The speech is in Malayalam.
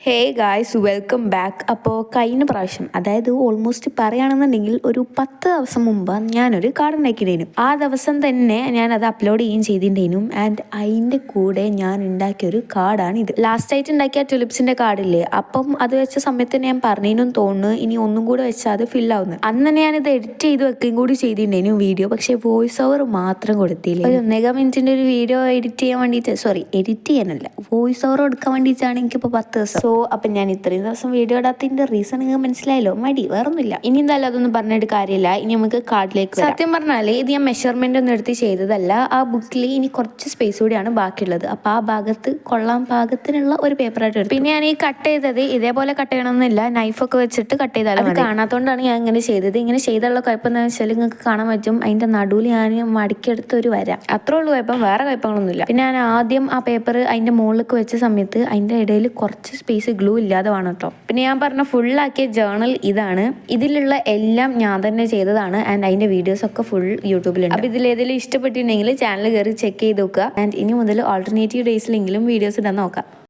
Hey guys welcome back. അപ്പോൾ കഴിഞ്ഞ പ്രാവശ്യം അതായത് ഓൾമോസ്റ്റ് പറയുകയാണെന്നുണ്ടെങ്കിൽ ഒരു 10 ദിവസം മുമ്പ് ഞാനൊരു കാർഡ് ഉണ്ടാക്കിയിട്ടുണ്ടായിരുന്നു. ആ ദിവസം തന്നെ ഞാൻ അത് അപ്ലോഡ് ചെയ്യുകയും ചെയ്തിട്ടുണ്ടായിരുന്നു. ആൻഡ് അതിൻ്റെ കൂടെ ഞാൻ ഉണ്ടാക്കിയൊരു കാർഡാണ് ഇത്. ലാസ്റ്റ് ആയിട്ട് ഉണ്ടാക്കിയ ടുലിപ്സിൻ്റെ കാർഡില്ലേ, അപ്പം അത് വെച്ച സമയത്ത് ഞാൻ പറഞ്ഞതിനും തോന്നുന്നു ഇനി ഒന്നും കൂടെ വെച്ചാൽ അത് ഫില്ലാവുന്നു. അന്ന് തന്നെ ഞാനിത് എഡിറ്റ് ചെയ്ത് വെക്കുകയും കൂടി ചെയ്തിട്ടുണ്ടായിരുന്നു വീഡിയോ. പക്ഷേ വോയിസ് ഓവർ മാത്രം കൊടുത്തില്ല. ഒരു 1.5 മിനിറ്റിൻ്റെ ഒരു വീഡിയോ എഡിറ്റ് ചെയ്യാൻ വേണ്ടിയിട്ട്, എഡിറ്റ് ചെയ്യാനല്ല, വോയിസ് ഓവർ കൊടുക്കാൻ വേണ്ടിയിട്ടാണ് എനിക്കിപ്പോൾ 10 ദിവസം. അപ്പം ഞാൻ ഇത്രയും ദിവസം വീഡിയോ ഇടാത്തതിൻ്റെ റീസൺ നിങ്ങൾക്ക് മനസ്സിലായല്ലോ, മടി, വേറൊന്നുമില്ല. ഇനി എന്തായാലും അതൊന്നും പറഞ്ഞിട്ട് കാര്യമില്ല. ഇനി നമുക്ക് കാർഡിലേക്ക് വരാം. സത്യം പറഞ്ഞാൽ ഇത് ഞാൻ മെഷർമെന്റ് ഒന്നും എടുത്ത് ചെയ്തതല്ല. ആ ബുക്കിൽ ഇനി കുറച്ച് സ്പേസ് കൂടിയാണ് ബാക്കിയുള്ളത്. അപ്പോൾ ആ ഭാഗത്ത് കൊള്ളാൻ പാകത്തിനുള്ള ഒരു പേപ്പറായിട്ട് എടുത്തു. പിന്നെ ഞാൻ ഈ കട്ട് ചെയ്തത് ഇതേപോലെ കട്ട് ചെയ്യണമെന്നില്ല, നൈഫൊക്കെ വെച്ചിട്ട് കട്ട് ചെയ്താലും അത് കാണാത്തതുകൊണ്ടാണ് ഞാൻ ഇങ്ങനെ ചെയ്തത്. ഇങ്ങനെ ചെയ്തുള്ള കുഴപ്പം എന്താണെന്ന് വെച്ചാൽ നിങ്ങൾക്ക് കാണാൻ പറ്റും, അതിൻ്റെ നടുവിൽ ഞാൻ മടക്കിയെടുത്ത് ഒരു വര, അത്രേ ഉള്ളൂ കുഴപ്പം, വേറെ കുഴപ്പങ്ങളൊന്നുമില്ല. പിന്നെ ഞാൻ ആദ്യം ആ പേപ്പർ അതിൻ്റെ മുകളിലേക്ക് വെച്ച സമയത്ത് അതിൻ്റെ ഇടയിൽ കുറച്ച് സ്പേസ് ഗ്ലൂ ഇല്ലാതെ വേണം കേട്ടോ. പിന്നെ ഞാൻ പറഞ്ഞ ഫുള്ളാക്കിയ ജേർണൽ ഇതാണ്. ഇതിലുള്ള എല്ലാം ഞാൻ തന്നെ ചെയ്തതാണ്. ആൻഡ് അതിന്റെ വീഡിയോസ് ഒക്കെ ഫുൾ യൂട്യൂബിലുണ്ട്. അപ്പോൾ ഇതിലേതെങ്കിലും ഇഷ്ടപ്പെട്ടിട്ടുണ്ടെങ്കിൽ ചാനൽ കയറി ചെക്ക് ചെയ്ത് നോക്കുക. ആൻഡ് ഇനി മുതൽ ആൾട്ടർനേറ്റീവ് ഡേയ്സിലെങ്കിലും വീഡിയോസ് ഇടാൻ നോക്കാം.